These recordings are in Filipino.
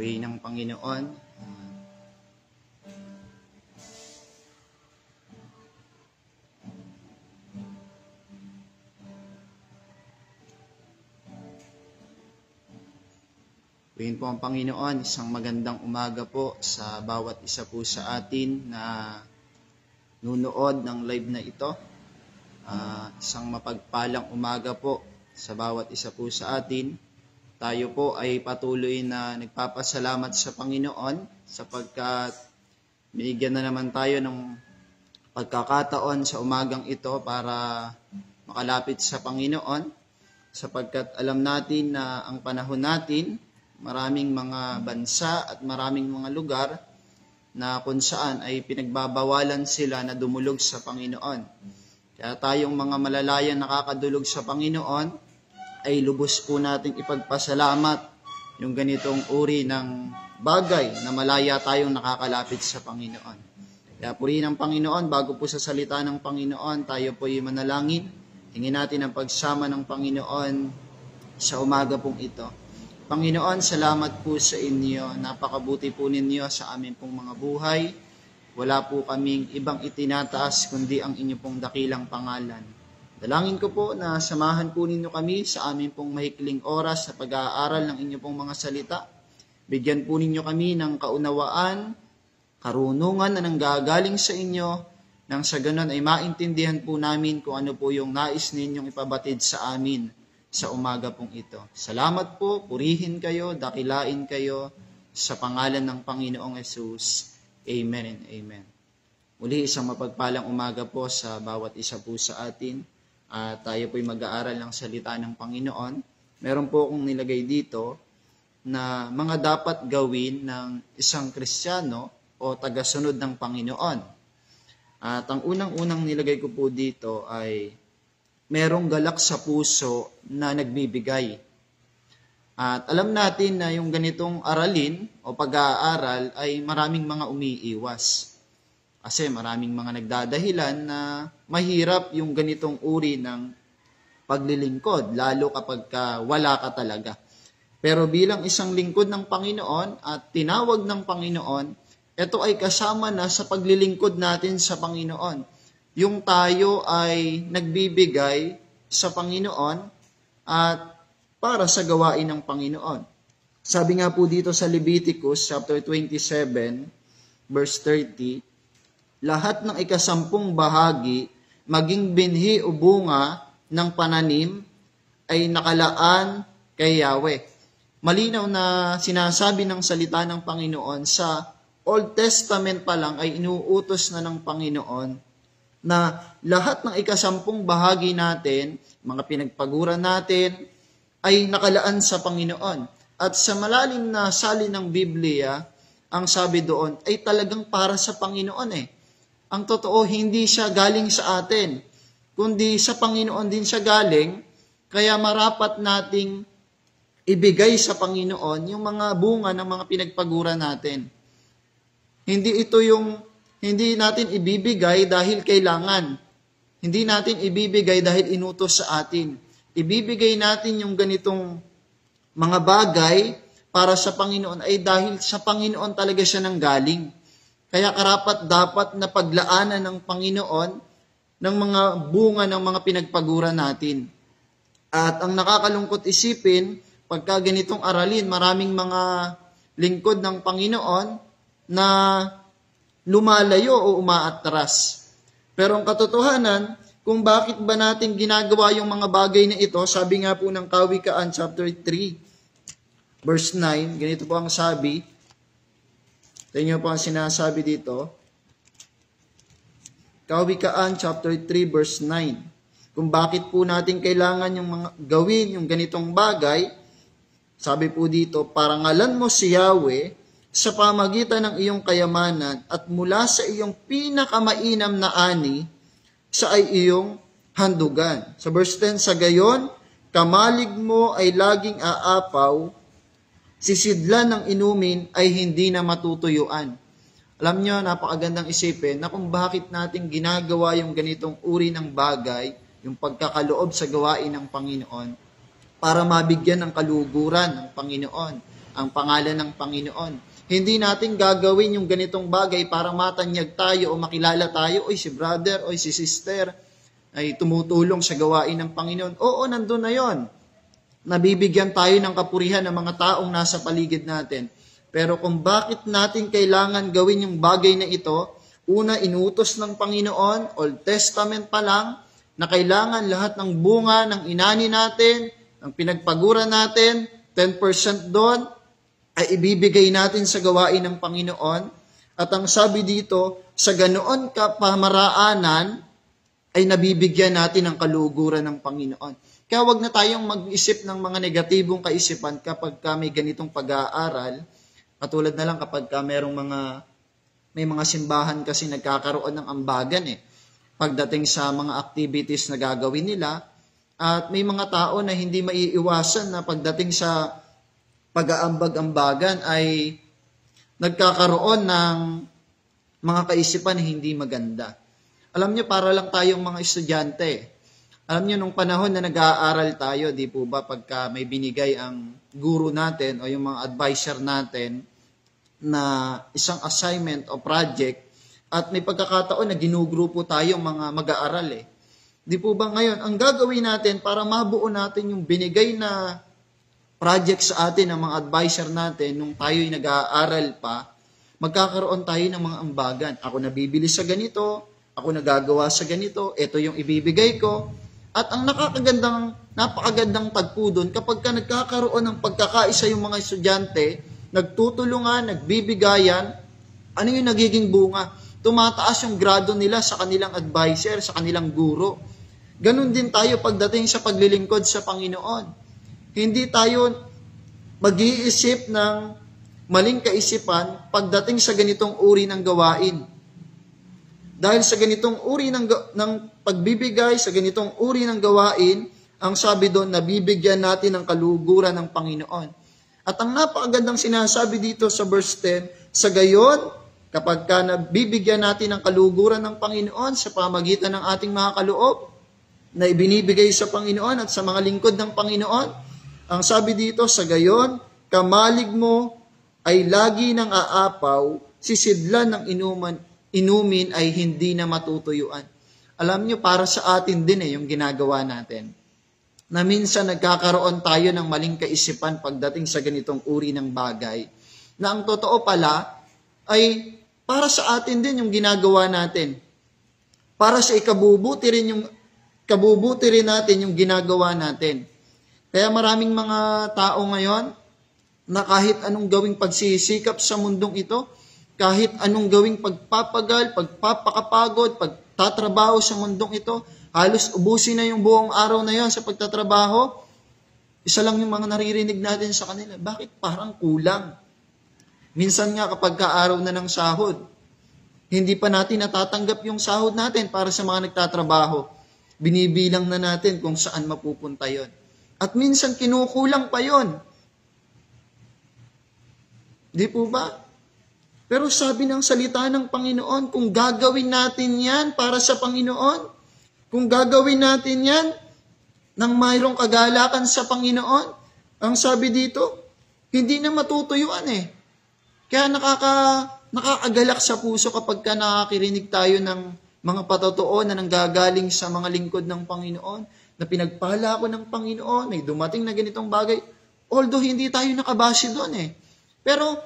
Purihin ng Panginoon. Purihin po ang Panginoon. Isang magandang umaga po sa bawat isa po sa atin na nunood ng live na ito. Isang mapagpalang umaga po sa bawat isa po sa atin. Tayo po ay patuloy na nagpapasalamat sa Panginoon sapagkat binigyan na naman tayo ng pagkakataon sa umagang ito para makalapit sa Panginoon sapagkat alam natin na ang panahon natin, maraming mga bansa at maraming mga lugar na kung saan ay pinagbabawalan sila na dumulog sa Panginoon. Kaya tayong mga malalayan nakakadulog sa Panginoon, ay lubos po natin ipagpasalamat yung ganitong uri ng bagay na malaya tayong nakakalapit sa Panginoon. Kaya purihin ang Panginoon, bago po sa salita ng Panginoon, tayo po ay manalangin. Hingin natin ang pagsama ng Panginoon sa umaga pong ito. Panginoon, salamat po sa inyo. Napakabuti po ninyo sa amin pong mga buhay. Wala po kaming ibang itinataas kundi ang inyo pong dakilang pangalan. Dalangin ko po na samahan po ninyo kami sa amin pong mahikling oras sa pag-aaral ng inyo pong mga salita. Bigyan po ninyo kami ng kaunawaan, karunungan na nanggagaling sa inyo, nang sa ganon ay maintindihan po namin kung ano po yung nais ninyong ipabatid sa amin sa umaga pong ito. Salamat po, purihin kayo, dakilain kayo sa pangalan ng Panginoong Hesus. Amen and amen. Muli isang mapagpalang umaga po sa bawat isa po sa atin. At tayo po'y mag-aaral ng salita ng Panginoon. Meron po akong nilagay dito na mga dapat gawin ng isang Kristiyano o tagasunod ng Panginoon. At ang unang-unang nilagay ko po dito ay merong galak sa puso na nagbibigay. At alam natin na yung ganitong aralin o pag-aaral ay maraming mga umiiwas. Kasi maraming mga nagdadahilan na mahirap yung ganitong uri ng paglilingkod, lalo kapag wala ka talaga. Pero bilang isang lingkod ng Panginoon at tinawag ng Panginoon, ito ay kasama na sa paglilingkod natin sa Panginoon. Yung tayo ay nagbibigay sa Panginoon at para sa gawain ng Panginoon. Sabi nga po dito sa Leviticus chapter 27, verse 30, lahat ng ikasampung bahagi, maging binhi o bunga ng pananim, ay nakalaan kay Yahweh. Malinaw na sinasabi ng salita ng Panginoon sa Old Testament pa lang ay inuutos na ng Panginoon na lahat ng ikasampung bahagi natin, mga pinagpaguran natin, ay nakalaan sa Panginoon. At sa malalim na salin ng Biblia, ang sabi doon ay talagang para sa Panginoon Ang totoo, hindi siya galing sa atin, kundi sa Panginoon din siya galing, kaya marapat nating ibigay sa Panginoon yung mga bunga ng mga pinagpaguran natin. Hindi natin ibibigay dahil kailangan. Hindi natin ibibigay dahil inutos sa atin. Ibibigay natin yung ganitong mga bagay para sa Panginoon ay dahil sa Panginoon talaga siya nanggaling. Kaya karapat-dapat na paglaanan ng Panginoon ng mga bunga ng mga pinagpaguran natin. At ang nakakalungkot isipin, pagka ganitong aralin, maraming mga lingkod ng Panginoon na lumalayo o umaatras. Pero ang katotohanan, kung bakit ba natin ginagawa yung mga bagay na ito, sabi nga po ng Kawikaan chapter 3, verse 9, ganito po ang sabi. Tingnan po ang sinasabi dito. Kawikaan chapter 3 verse 9. Kung bakit po natin kailangan yung mga gawin yung ganitong bagay, sabi po dito, parangalan mo si Yahweh sa pamagitan ng iyong kayamanan at mula sa iyong pinakamainam na ani sa ay iyong handugan. Sa verse 10, sa gayon, kamalig mo ay laging aapaw, sisidlan ng inumin ay hindi na matutuyuan. Alam nyo, napakagandang isipin na kung bakit natin ginagawa yung ganitong uri ng bagay, yung pagkakaloob sa gawain ng Panginoon, para mabigyan ng kaluguran ng Panginoon. ang pangalan ng Panginoon. Hindi natin gagawin yung ganitong bagay para matanyag tayo o makilala tayo, oy si brother, oy si sister, ay tumutulong sa gawain ng Panginoon. Oo, nandun na yon. Nabibigyan tayo ng kapurihan ng mga taong nasa paligid natin. Pero kung bakit natin kailangan gawin yung bagay na ito, una, inutos ng Panginoon, Old Testament pa lang, na kailangan lahat ng bunga ng inani natin, ng pinagpaguran natin, 10% doon, ay ibibigay natin sa gawain ng Panginoon. At ang sabi dito, sa ganoon kapamaraanan, ay nabibigyan natin ng kaluguran ng Panginoon. Kaya wag na tayong mag-isip ng mga negatibong kaisipan kapag may ganitong pag-aaral. Katulad na lang kapag may mga simbahan kasi nagkakaroon ng ambagan pagdating sa mga activities na gagawin nila. At may mga tao na hindi maiiwasan na pagdating sa pag-aambag-ambagan ay nagkakaroon ng mga kaisipan na hindi maganda. Alam nyo, para lang tayong mga estudyante. Alam nyo, nung panahon na nag-aaral tayo, di po ba, pagka may binigay ang guru natin o yung mga advisor natin na isang assignment o project at may pagkakataon na ginugrupo tayong mga mag-aaral Di po ba ngayon, ang gagawin natin para mabuo natin yung binigay na project sa atin ng mga advisor natin nung tayo'y nag-aaral pa, magkakaroon tayo ng mga ambagan. Ako nabibili sa ganito, ako nagagawa sa ganito, ito yung ibibigay ko. At ang napakagandang tagpo doon, kapag ka nagkakaroon ng pagkakaisa yung mga estudyante, nagtutulungan, nagbibigayan, ano yung nagiging bunga? Tumataas yung grado nila sa kanilang advisor, sa kanilang guro. Ganon din tayo pagdating sa paglilingkod sa Panginoon. Hindi tayo mag-iisip ng maling kaisipan pagdating sa ganitong uri ng gawain. Dahil sa ganitong uri ng pagbibigay, sa ganitong uri ng gawain, ang sabi doon, nabibigyan natin ng kaluguran ng Panginoon. At ang napakagandang sinasabi dito sa verse 10, sa gayon, kapag ka nabibigyan natin ng kaluguran ng Panginoon sa pamagitan ng ating mga kaloob, na ibinibigay sa Panginoon at sa mga lingkod ng Panginoon, ang sabi dito, sa gayon, kamalig mo ay lagi ng aapaw, sisidlan ng inumin ay hindi na matutuyuan. Alam nyo, para sa atin din yung ginagawa natin. Na minsan nagkakaroon tayo ng maling kaisipan pagdating sa ganitong uri ng bagay. Na ang totoo pala ay para sa atin din yung ginagawa natin. Para sa ikabubuti rin natin yung ginagawa natin. Kaya maraming mga tao ngayon na kahit anong gawing pagsisikap sa mundong ito, kahit anong gawing pagpapagal, pagpapakapagod, pagtatrabaho sa mundong ito, halos ubusin na yung buong araw na yon sa pagtatrabaho, isa lang yung mga naririnig natin sa kanila. Bakit parang kulang? Minsan nga kapag kaaraw na ng sahod, hindi pa natin natatanggap yung sahod natin para sa mga nagtatrabaho. Binibilang na natin kung saan mapupunta yon. At minsan kinukulang pa yon. Di po ba? Pero sabi ng salita ng Panginoon, kung gagawin natin yan para sa Panginoon, kung gagawin natin yan nang mayroong kagalakan sa Panginoon, ang sabi dito, hindi na matutuyuan Kaya nakakagalak sa puso kapag ka nakakirinig tayo ng mga patotoo na nanggagaling sa mga lingkod ng Panginoon, na pinagpala ako ng Panginoon, may dumating na ganitong bagay, although hindi tayo nakabase doon Pero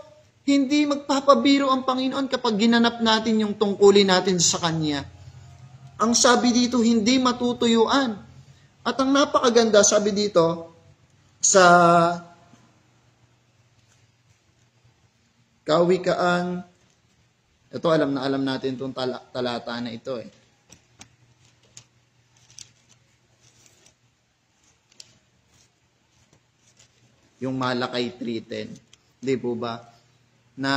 hindi magpapabiro ang Panginoon kapag ginanap natin yung tungkulin natin sa Kanya. Ang sabi dito, hindi matutuyuan. At ang napakaganda, sabi dito, sa Kawikaan, ito alam natin itong talata na ito Yung Malakay 3:10. Di po ba? Na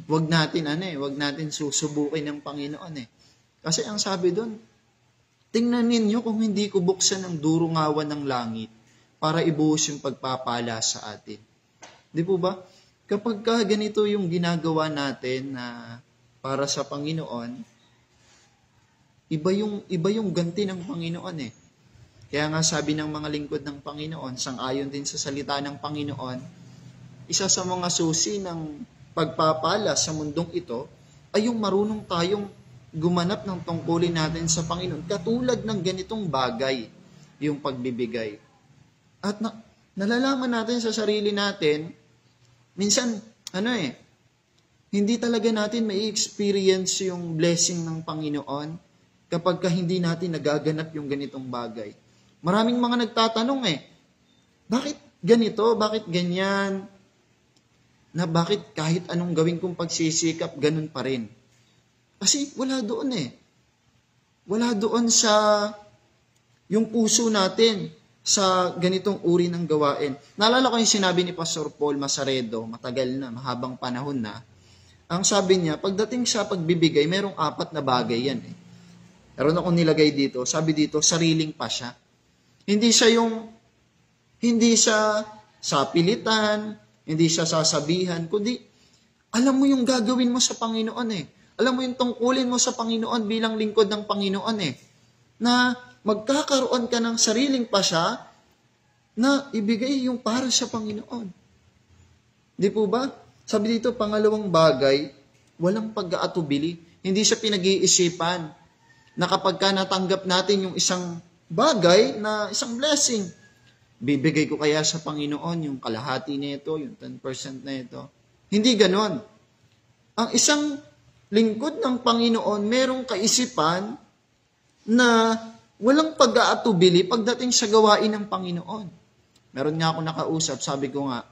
wag natin susubukin ng Panginoon Kasi ang sabi doon, tingnan ninyo kung hindi ko buksan ang durungawan ng langit para ibuhos yung pagpapala sa atin. Di po ba? Kapag ganito yung ginagawa natin na para sa Panginoon, iba yung ganti ng Panginoon Kaya nga sabi ng mga lingkod ng Panginoon, sang-ayon din sa salita ng Panginoon, isa sa mga susi ng pagpapala sa mundong ito ay yung marunong tayong gumanap ng tungkulin natin sa Panginoon. Katulad ng ganitong bagay, yung pagbibigay. At nalalaman natin sa sarili natin, minsan, hindi talaga natin may experience yung blessing ng Panginoon kapag hindi natin nagaganap yung ganitong bagay. Maraming mga nagtatanong bakit ganito? Bakit ganyan? Na bakit kahit anong gawin kong pagsisikap, ganun pa rin? Kasi wala doon Wala doon sa yung puso natin sa ganitong uri ng gawain. Naalala ko yung sinabi ni Pastor Paul Masaredo, matagal na, mahabang panahon na. Ang sabi niya, pagdating sa pagbibigay, merong 4 na bagay yan Meron akong nilagay dito, sabi dito, sariling pasya. Hindi siya sapilitan, hindi siya sasabihan, kundi alam mo yung gagawin mo sa Panginoon Alam mo yung tungkulin mo sa Panginoon bilang lingkod ng Panginoon Na magkakaroon ka ng sariling pasya na ibigay yung para sa Panginoon. Di po ba? Sabi dito, pangalawang bagay, walang pag-aatubili. Hindi siya pinag-iisipan na kapag ka natanggap natin yung isang bagay na isang blessing, bibigay ko kaya sa Panginoon yung kalahati nito, yung 10% na ito. Hindi ganon. Ang isang lingkod ng Panginoon, merong kaisipan na walang pag-aatubili pagdating sa gawain ng Panginoon. Meron nga ako nakausap, sabi ko nga,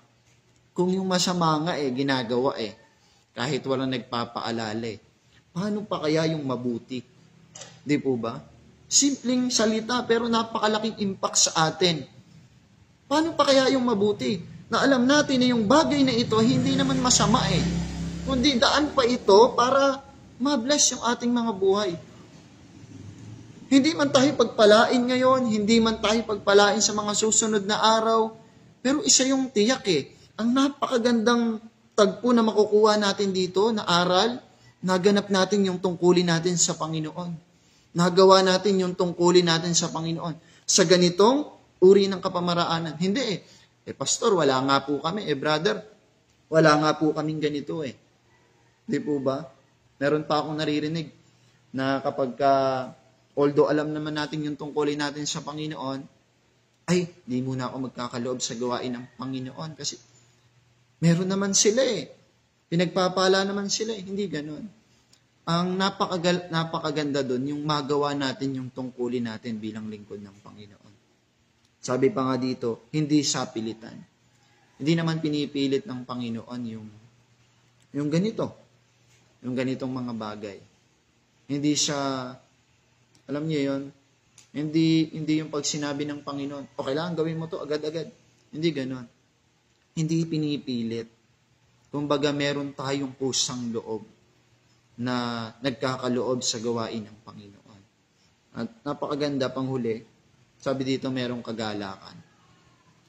kung yung masama nga ginagawa kahit walang nagpapaalala paano pa kaya yung mabuti? Di po ba? Simpleng salita pero napakalaking impact sa atin. Paano pa kaya yung mabuti? Na alam natin na yung bagay na ito hindi naman masama kundi daan pa ito para ma-bless yung ating mga buhay. Hindi man tayo pagpalain ngayon, hindi man tayo pagpalain sa mga susunod na araw, pero isa yung tiyak Ang napakagandang tagpo na makukuha natin dito na aral, naganap natin yung tungkulin natin sa Panginoon. Nagawa natin yung tungkulin natin sa Panginoon. Sa ganitong uri ng kapamaraanan. Hindi pastor, wala nga po kami. Brother, wala nga po kaming ganito Di po ba? Meron pa akong naririnig na kapag although alam naman natin yung tungkulin natin sa Panginoon, di muna ako magkakaloob sa gawain ng Panginoon kasi meron naman sila pinagpapala naman sila Hindi ganon. Ang napakaganda doon, yung magawa natin yung tungkulin natin bilang lingkod ng Panginoon. Sabi pa nga dito, hindi sapilitan. Hindi naman pinipilit ng Panginoon yung ganitong mga bagay. Hindi siya, alam niyo yon, hindi yung pag sinabi ng Panginoon, okay lang, gawin mo to agad-agad. Hindi ganon. Hindi pinipilit. Kumbaga meron tayong kusang loob na nagkakaloob sa gawain ng Panginoon. At napakaganda panghuli, sabi dito merong kagalakan.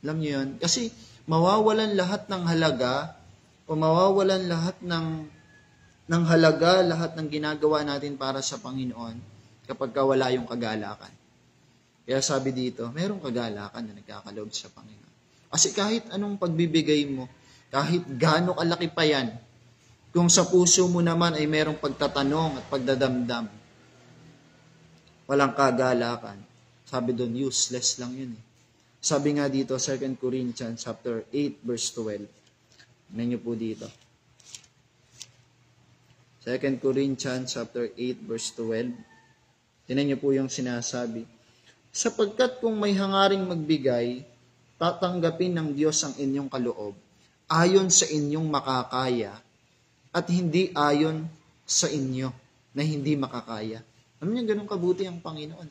Alam niyo yun? Kasi mawawalan lahat ng halaga o mawawalan lahat ng halaga, lahat ng ginagawa natin para sa Panginoon kapag wala yung kagalakan. Kaya sabi dito, merong kagalakan na nagkakaloob sa Panginoon. Kasi kahit anong pagbibigay mo, kahit gaano kalaki pa yan, kung sa puso mo naman ay merong pagtatanong at pagdadamdam, walang kagalakan. Sabi doon, useless lang yun Sabi nga dito, 2 Corinthians chapter 8, verse 12. Tignan niyo po dito. 2 Corinthians chapter 8, verse 12. Tignan niyo po yung sinasabi. Sapagkat kung may hangaring magbigay, tatanggapin ng Diyos ang inyong kaloob, ayon sa inyong makakaya, at hindi ayon sa inyo na hindi makakaya. Alam niyo, ganun kabuti ang Panginoon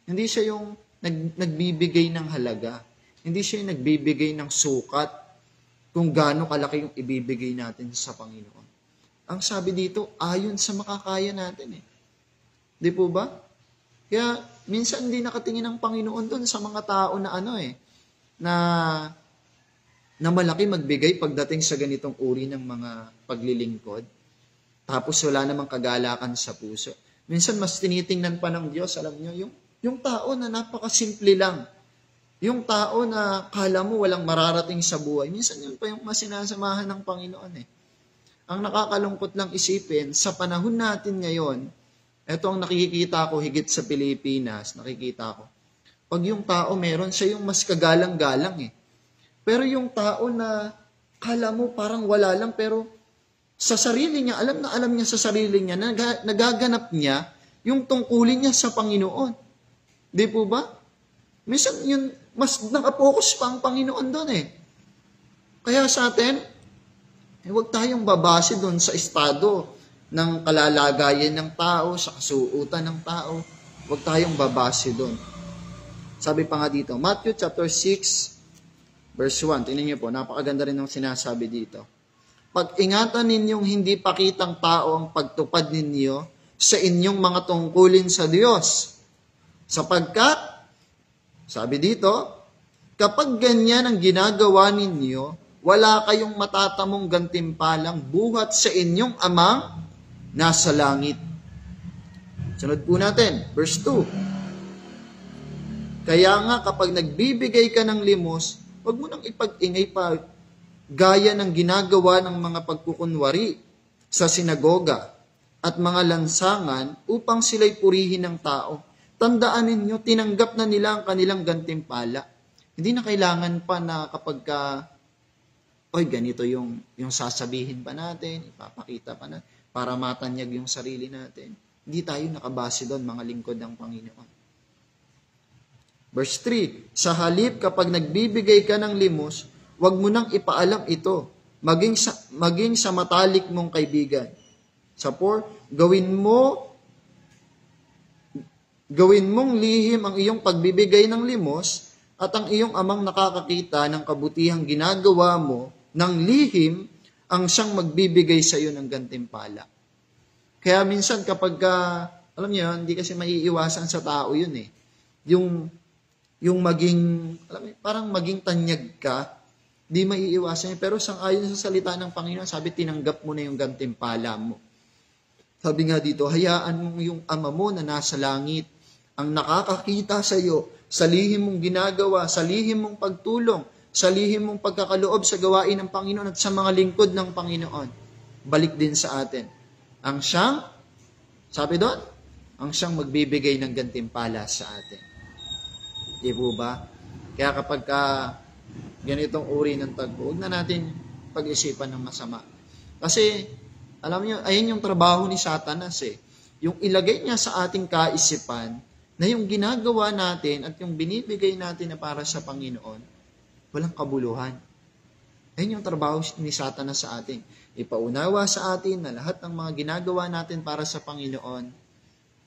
Hindi siya yung nagbibigay ng halaga. Hindi siya yung nagbibigay ng sukat kung gaano kalaki yung ibibigay natin sa Panginoon. Ang sabi dito, ayon sa makakaya natin Di po ba? Kaya minsan hindi nakatingin ang Panginoon doon sa mga tao na na malaki magbigay pagdating sa ganitong uri ng mga paglilingkod. Tapos wala namang kagalakan sa puso. Minsan mas tinitingnan pa ng Diyos, alam niyo, yung tao na napakasimple lang. Yung tao na kala mo walang mararating sa buhay, minsan yun pa yung mas sinasamahan ng Panginoon eh. Ang nakakalungkot lang isipin, sa panahon natin ngayon, ito ang nakikita ko higit sa Pilipinas, nakikita ko. Pag yung tao meron, siya yung mas kagalang-galang eh. Pero yung tao na kala mo parang wala lang, pero sa sarili niya, alam na alam niya sa sarili niya, nagaganap niya yung tungkulin niya sa Panginoon. Di po ba? Minsan yun, mas nakapokus pa ang Panginoon doon eh. Kaya sa atin, huwag tayong babase doon sa estado ng kalalagayan ng tao, sa kasuutan ng tao. Huwag tayong babase doon. Sabi pa nga dito, Matthew chapter 6, verse 1. Tingnan niyo po, napakaganda rin ng sinasabi dito. Pag-ingatan ninyong hindi pakitang tao ang pagtupad ninyo sa inyong mga tungkulin sa Diyos. Sapagkat, sabi dito, kapag ganyan ang ginagawa ninyo, wala kayong matatamong gantimpalang buhat sa inyong amang nasa langit. Sunod po natin, verse 2. Kaya nga kapag nagbibigay ka ng limos, huwag mo nang ipag-ingay pa gaya ng ginagawa ng mga pagkukunwari sa sinagoga at mga lansangan upang sila'y purihin ng tao. Tandaan ninyo, tinanggap na nila ang kanilang gantimpala. Hindi na kailangan pa na kapag ganito yung sasabihin pa natin, ipapakita pa natin, para matanyag yung sarili natin. Hindi tayo nakabase doon, mga lingkod ng Panginoon. Verse 3, sa halip kapag nagbibigay ka ng limos, huwag mo nang ipaalam ito, maging sa matalik mong kaibigan. Sa 4, gawin mong lihim ang iyong pagbibigay ng limos at ang iyong amang nakakakita ng kabutihang ginagawa mo ng lihim ang siyang magbibigay sa iyo ng gantimpala. Kaya minsan kapag, alam niyo, hindi kasi maiiwasan sa tao yun eh. Yung maging, parang maging tanyag ka, di maiiwasan. Pero ayon sa salita ng Panginoon, sabi, tinanggap mo na yung gantimpala mo. Sabi nga dito, hayaan mo yung ama mo na nasa langit, ang nakakakita sa iyo, sa lihim mong ginagawa, sa lihim mong pagtulong, sa lihim mong pagkakaloob sa gawain ng Panginoon at sa mga lingkod ng Panginoon. Balik din sa atin. Ang siyang, sabi doon, ang siyang magbibigay ng gantimpala sa atin. Di po ba? Kaya kapag ganitong uri ng tagpo, huwag na natin pag-isipan ng masama. Kasi, alam niyo, ayun yung trabaho ni Satanas eh. Yung ilagay niya sa ating kaisipan na yung ginagawa natin at yung binibigay natin na para sa Panginoon, walang kabuluhan. Ayun yung trabaho ni Satanas sa atin. Ipaunawa sa atin na lahat ng mga ginagawa natin para sa Panginoon,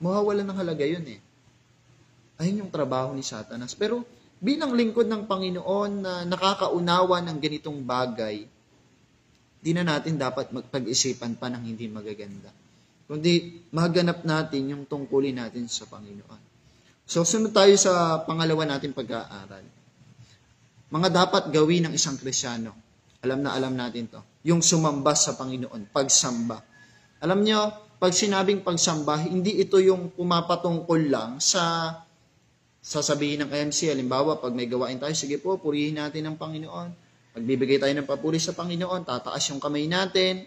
mawawalan ng halaga yun eh. Ayun yung trabaho ni Satanas. Pero bilang lingkod ng Panginoon na nakakaunawa ng ganitong bagay, di na natin dapat magpag-isipan pa ng hindi magaganda. Kundi maganap natin yung tungkulin natin sa Panginoon. So sunod tayo sa pangalawa natin pag-aaral. Mga dapat gawin ng isang Kristiyano. Alam na alam natin to. Yung sumamba sa Panginoon, pagsamba. Alam nyo, pag sinabing pagsamba, hindi ito yung pumapatungkol lang sa sasabihin ng KMC, halimbawa, pag may gawain tayo, sige po, purihin natin ang Panginoon. Pagbibigay tayo ng papuri sa Panginoon, tataas yung kamay natin.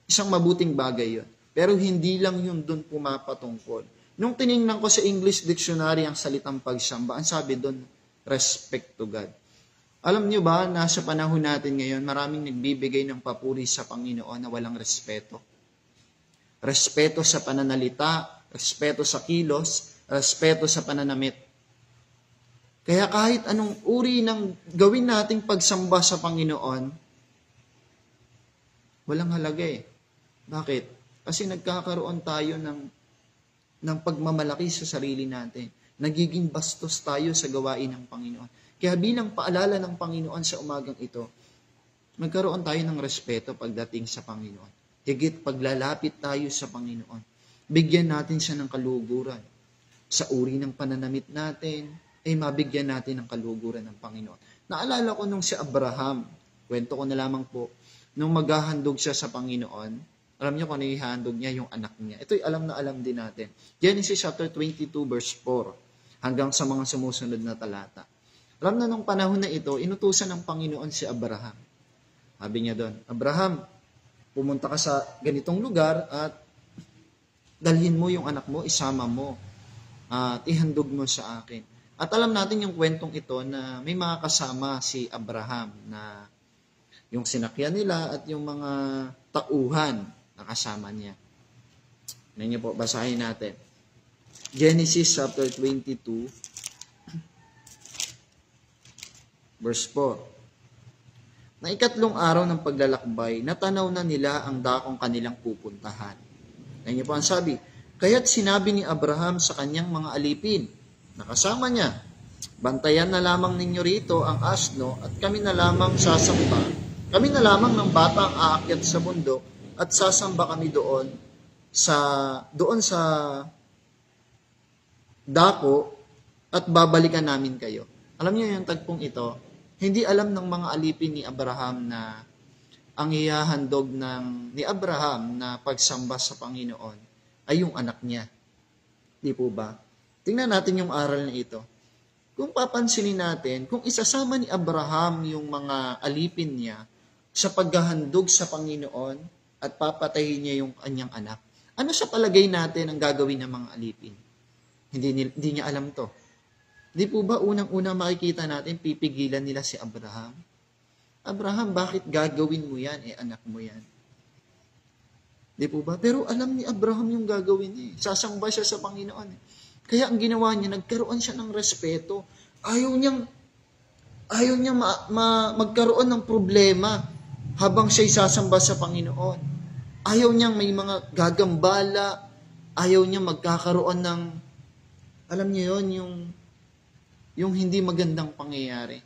Isang mabuting bagay yun. Pero hindi lang yun dun pumapatungkol. Nung tiningnan ko sa English Dictionary ang salitang pagsamba, ang sabi dun, respect to God. Alam nyo ba, nasa panahon natin ngayon, maraming nagbibigay ng papuri sa Panginoon na walang respeto. Respeto sa pananalita, respeto sa kilos, respeto sa pananamit. Kaya kahit anong uri ng gawin nating pagsamba sa Panginoon, walang halaga eh. Bakit? Kasi nagkakaroon tayo ng pagmamalaki sa sarili natin. Nagiging bastos tayo sa gawain ng Panginoon. Kaya bilang paalala ng Panginoon sa umagang ito, magkaroon tayo ng respeto pagdating sa Panginoon. Higit paglalapit tayo sa Panginoon. Bigyan natin siya ng kaluguran. Sa uri ng pananamit natin, ay mabigyan natin ng kaluguran ng Panginoon. Naalala ko nung si Abraham, kwento ko na lamang po, nung maghahandog siya sa Panginoon, alam niyo kung ano ihahandog niya, yung anak niya. Ito'y alam na alam din natin. Genesis chapter 22 verse 4 hanggang sa mga sumusunod na talata. Alam na nung panahon na ito, inutusan ng Panginoon si Abraham. Sabi niya doon, Abraham, pumunta ka sa ganitong lugar at dalhin mo yung anak mo, isama mo, at ihandog mo sa akin. At alam natin yung kwentong ito na may mga kasama si Abraham na yung sinakyan nila at yung mga tauhan na kasama niya. Ngayon po, basahin natin. Genesis chapter 22, verse 4. Na ikatlong araw ng paglalakbay, natanaw na nila ang dakong kanilang pupuntahan. Ngayon po ang sabi, kaya't sinabi ni Abraham sa kanyang mga alipin, na kasama niya, bantayan na lamang ninyo rito ang asno at kami na lamang sasamba. Kami na lamang ng bata ang aakyat sa bundok at sasamba kami doon sa dako at babalikan namin kayo. Alam niyo yung tagpong ito, hindi alam ng mga alipin ni Abraham na ang ihahandog ni Abraham na pagsamba sa Panginoon ay yung anak niya. Di po ba? Tingnan natin yung aral na ito. Kung papansinin natin, kung isasama ni Abraham yung mga alipin niya sa paghahandog sa Panginoon at papatayin niya yung kanyang anak, ano sa palagay natin ang gagawin ng mga alipin? Hindi niya alam to. Di po ba unang-una makikita natin, pipigilan nila si Abraham? Abraham, bakit gagawin mo yan? Anak mo yan. Di po ba? Pero alam ni Abraham yung gagawin niya. Sasamba siya sa Panginoon. Kaya ang ginawa niya, nagkaroon siya ng respeto. Ayaw niyang magkaroon ng problema habang siya'y sasamba sa Panginoon. Ayaw niyang may mga gagambala. Ayaw niyang magkakaroon ng, alam niyo yon, yung hindi magandang pangyayari.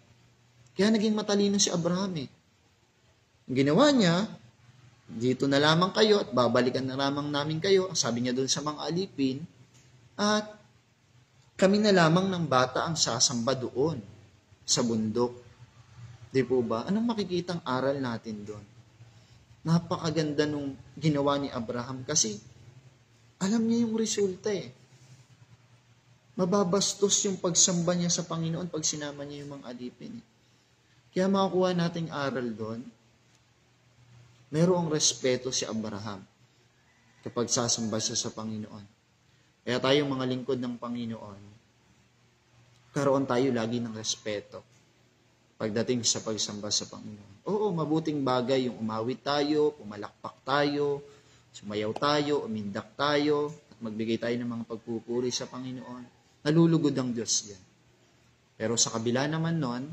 Kaya naging matalino si Abraham eh. Ang ginawa niya, dito na lamang kayo at babalikan na lamang namin kayo, sabi niya doon sa mga alipin, at kami na lamang ng bata ang sasamba doon sa bundok. Di po ba? Anong makikitang aral natin doon? Napakaganda nung ginawa ni Abraham kasi alam niya yung resulta eh. Mababastos yung pagsamba niya sa Panginoon pag sinama niya yung mga alipin. Kaya makukuha nating aral doon, mayroong respeto si Abraham kapag sasamba siya sa Panginoon. Kaya tayong mga lingkod ng Panginoon, karoon tayo lagi ng respeto pagdating sa pagsamba sa Panginoon. Oo, mabuting bagay yung umawit tayo, pumalakpak tayo, sumayaw tayo, umindak tayo, at magbigay tayo ng mga pagpupuri sa Panginoon. Nalulugod ang Diyos yan. Pero sa kabila naman nun,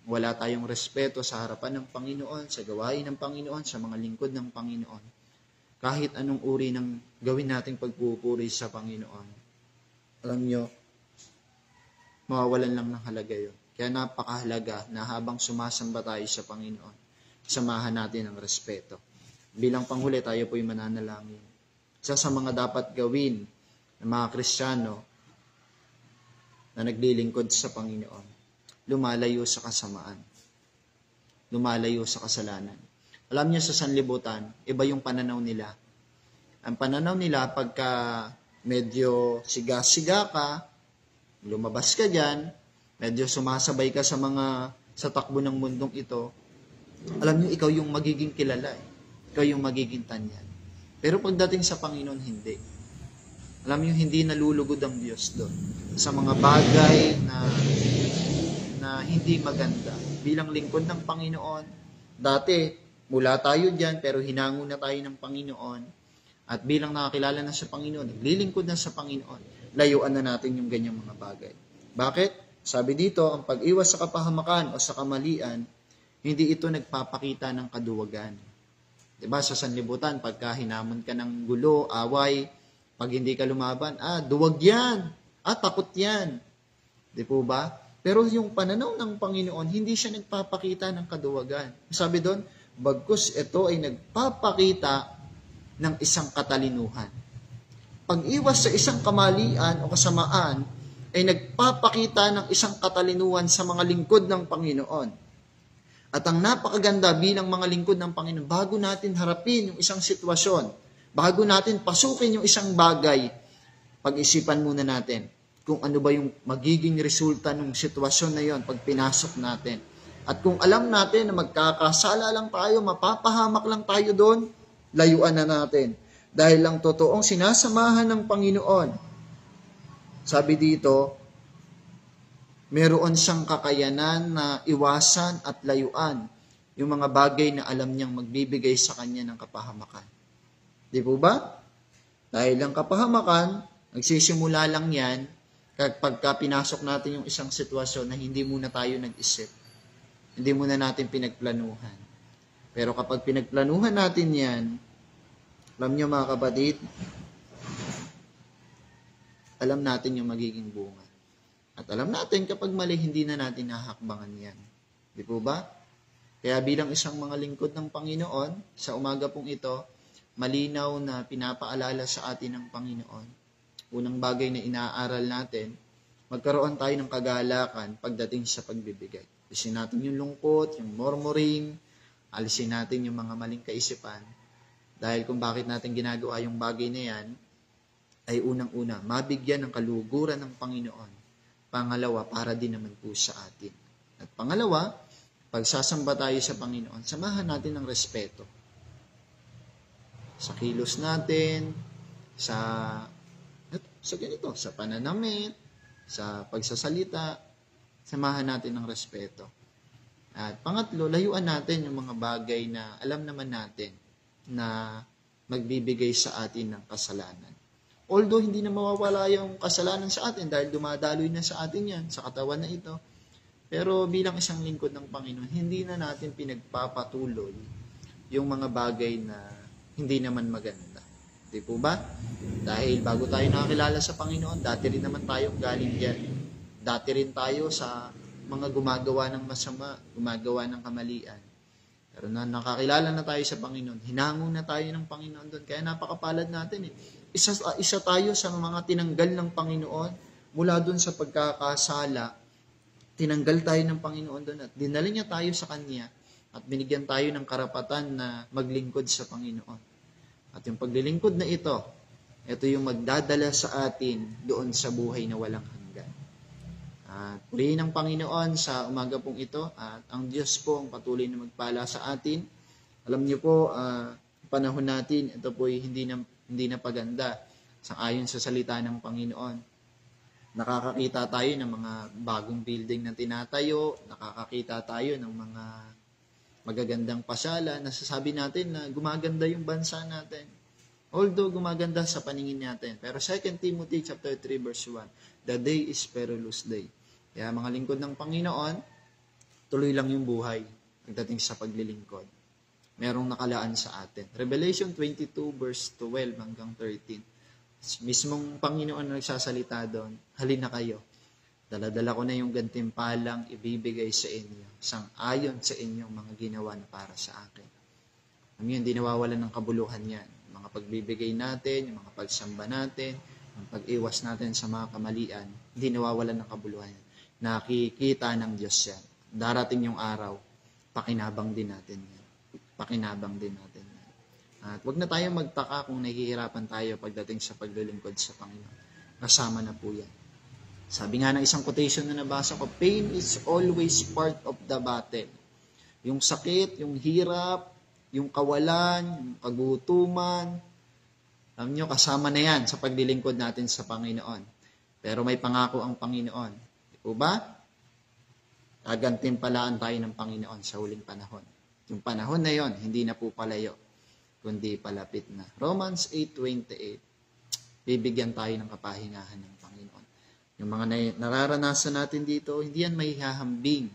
wala tayong respeto sa harapan ng Panginoon, sa gawain ng Panginoon, sa mga lingkod ng Panginoon. Kahit anong uri ng gawin nating pagpupuri sa Panginoon. Alam nyo, mawawalan lang ng halaga yun. Kaya napakahalaga na habang sumasamba tayo sa Panginoon, samahan natin ang respeto. Bilang panghuli, tayo po'y mananalangin. Isa sa mga dapat gawin ng mga Kristiyano na naglilingkod sa Panginoon, lumalayo sa kasamaan, lumalayo sa kasalanan. Alam niyo sa sanlibutan, iba yung pananaw nila. Ang pananaw nila, pagka medyo siga-siga ka, lumabas ka dyan, medyo sumasabay ka sa takbo ng mundong ito, alam niyo, ikaw yung magiging kilala. Ikaw yung magiging tanyan. Pero pagdating sa Panginoon, hindi. Alam niyo, hindi nalulugod ang Diyos doon sa mga bagay na hindi maganda. Bilang lingkod ng Panginoon, dati, mula tayo dyan, pero hinango na tayo ng Panginoon. At bilang nakakilala na sa Panginoon, naglilingkod na sa Panginoon, layuan na natin yung ganyang mga bagay. Bakit? Sabi dito, ang pag-iwas sa kapahamakan o sa kamalian, hindi ito nagpapakita ng kaduwagan. Diba, sa sanlibutan, pagka hinamon ka ng gulo, away, pag hindi ka lumaban, duwag yan, takot yan. Di po ba? Pero yung pananaw ng Panginoon, hindi siya nagpapakita ng kaduwagan. Sabi doon, bagkus ito ay nagpapakita ng isang katalinuhan. Pag-iwas sa isang kamalian o kasamaan, ay nagpapakita ng isang katalinuhan sa mga lingkod ng Panginoon. At ang napakaganda bilang mga lingkod ng Panginoon, bago natin harapin yung isang sitwasyon, bago natin pasukin yung isang bagay, pag-isipan muna natin, kung ano ba yung magiging resulta ng sitwasyon na yon pag pinasok natin. At kung alam natin na magkakasala lang tayo, mapapahamak lang tayo doon, layuan na natin. Dahil lang totoong sinasamahan ng Panginoon. Sabi dito, meron siyang kakayanan na iwasan at layuan yung mga bagay na alam niyang magbibigay sa kanya ng kapahamakan. Di po ba? Dahil ang kapahamakan, nagsisimula lang yan kapag pinasok natin yung isang sitwasyon na hindi muna tayo nag-isip. Hindi muna natin pinagplanuhan. Pero kapag pinagplanuhan natin yan, alam nyo mga kapatid, alam natin yung magiging bunga. At alam natin kapag mali, hindi na natin nahakbangan yan. Di po ba? Kaya bilang isang mga lingkod ng Panginoon, sa umaga pong ito, malinaw na pinapaalala sa atin ng Panginoon. Unang bagay na inaaral natin, magkaroon tayo ng kagalakan pagdating sa pagbibigay. Alisin natin yung lungkot, yung murmuring, alisin natin yung mga maling kaisipan. Dahil kung bakit natin ginagawa yung bagay na yan, ay unang-una, mabigyan ng kaluguran ng Panginoon. Pangalawa, para din naman po sa atin. At pangalawa, pagsasamba tayo sa Panginoon, samahan natin ng respeto. Sa kilos natin, sa ganito, sa pananamit, sa pagsasalita, samahan natin ng respeto. At pangatlo, layuan natin yung mga bagay na alam naman natin na magbibigay sa atin ng kasalanan. Although hindi na mawawala yung kasalanan sa atin dahil dumadaloy na sa atin yan, sa katawan na ito. Pero bilang isang lingkod ng Panginoon, hindi na natin pinagpapatuloy yung mga bagay na hindi naman maganda. Di po ba? Dahil bago tayo nakakilala sa Panginoon, dati rin naman tayong galing diyan. Dati rin tayo sa mga gumagawa ng masama, gumagawa ng kamalian. Pero na nakakilala na tayo sa Panginoon, hinango na tayo ng Panginoon doon. Kaya napakapalad natin eh. Isa tayo sa mga tinanggal ng Panginoon mula doon sa pagkakasala. Tinanggal tayo ng Panginoon doon at dinala niya tayo sa Kanya at binigyan tayo ng karapatan na maglingkod sa Panginoon. At yung paglilingkod na ito yung magdadala sa atin doon sa buhay na walang hanggan. At purihin ng Panginoon sa umaga pong ito at ang Diyos po ang patuloy na magpala sa atin. Alam niyo po, panahon natin, ito po hindi na paganda ayon sa salita ng Panginoon. Nakakakita tayo ng mga bagong building na tinatayo, nakakakita tayo ng mga magagandang pasyalan, nasasabi natin na gumaganda yung bansa natin. Although gumaganda sa paningin natin. Pero 2 Timothy chapter 3 verse 1, the day is perilous day. Kaya mga lingkod ng Panginoon, tuloy lang yung buhay pagdating sa paglilingkod. Merong nakalaan sa atin. Revelation 22 verse 12 hanggang 13. Mismong Panginoon na nagsasalita doon, halina kayo. Dala-dala ko na yung gantimpalang ibibigay sa inyo, sang-ayon sa inyong mga ginawa na para sa akin. Hindi nawawalan ng kabuluhan yan. Mga pagbibigay natin, yung mga pagsamba natin, yung pag-iwas natin sa mga kamalian, hindi nawawalan ng kabuluhan yan. Nakikita ng Diyos yan. Darating yung araw, pakinabang din natin yan. Pakinabang din natin yan. At huwag na tayo magtaka kung nahihirapan tayo pagdating sa paglilingkod sa Panginoon. Kasama na po yan. Sabi nga ng isang quotation na nabasa ko, pain is always part of the battle. Yung sakit, yung hirap, yung kawalan, yung kagutuman, alam nyo, kasama na yan sa paglilingkod natin sa Panginoon. Pero may pangako ang Panginoon. Di po ba? Gagantimpalaan tayo ng Panginoon sa huling panahon. Yung panahon na yon, hindi na po palayo, kundi palapit na. Romans 8:28, bibigyan tayo ng kapahingahan ng Panginoon. Yung mga nararanasan natin dito, hindi yan may hahambing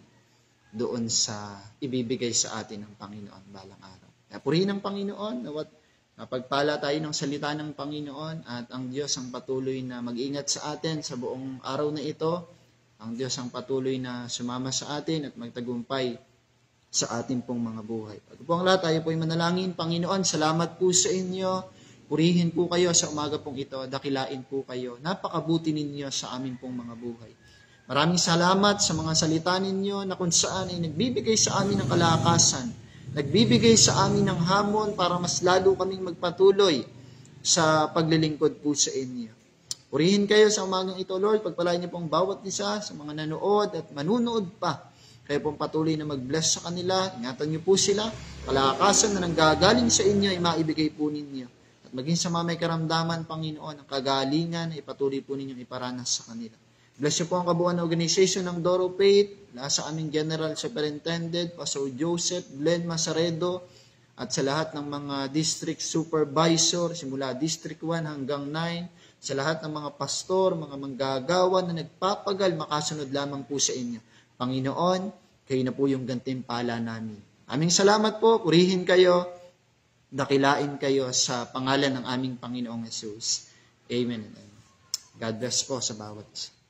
doon sa ibibigay sa atin ng Panginoon balang araw. Kaya purihin ng Panginoon, napagpala tayo ng salita ng Panginoon at ang Diyos ang patuloy na mag-ingat sa atin sa buong araw na ito. Ang Diyos ang patuloy na sumama sa atin at magtagumpay sa ating pong mga buhay. Pag po ang lahat, tayo po ay manalangin. Panginoon, salamat po sa inyo. Purihin po kayo sa umaga pong ito, dakilain po kayo. Napakabuti ninyo sa amin pong mga buhay. Maraming salamat sa mga salita ninyo na kung saan ay nagbibigay sa amin ng kalakasan, nagbibigay sa amin ng hamon para mas lalo kaming magpatuloy sa paglilingkod po sa inyo. Purihin kayo sa umagang ito, Lord. Pagpalain niyo pong bawat isa sa mga nanood at manunood pa. Kayo pong patuloy na mag-bless sa kanila. Ingatan niyo po sila. Kalakasan na nanggagaling sa inyo ay maibigay po ninyo. At maging sa mga may karamdaman, Panginoon, ang kagalingan ay patuloy po ninyong iparanas sa kanila. Bless niyo po ang kabuuan ng organization ng Doro Faith, sa aming General Superintendent, Pastor Joseph Glenn Masaredo, at sa lahat ng mga district supervisor, simula District 1 hanggang 9, sa lahat ng mga pastor, mga manggagawa na nagpapagal, makasunod lamang po sa inyo. Panginoon, kayo na po yung gantimpala namin. Aming salamat po, purihin kayo, dakilain kayo sa pangalan ng aming Panginoong Jesus. Amen. God bless po sa bawat isa.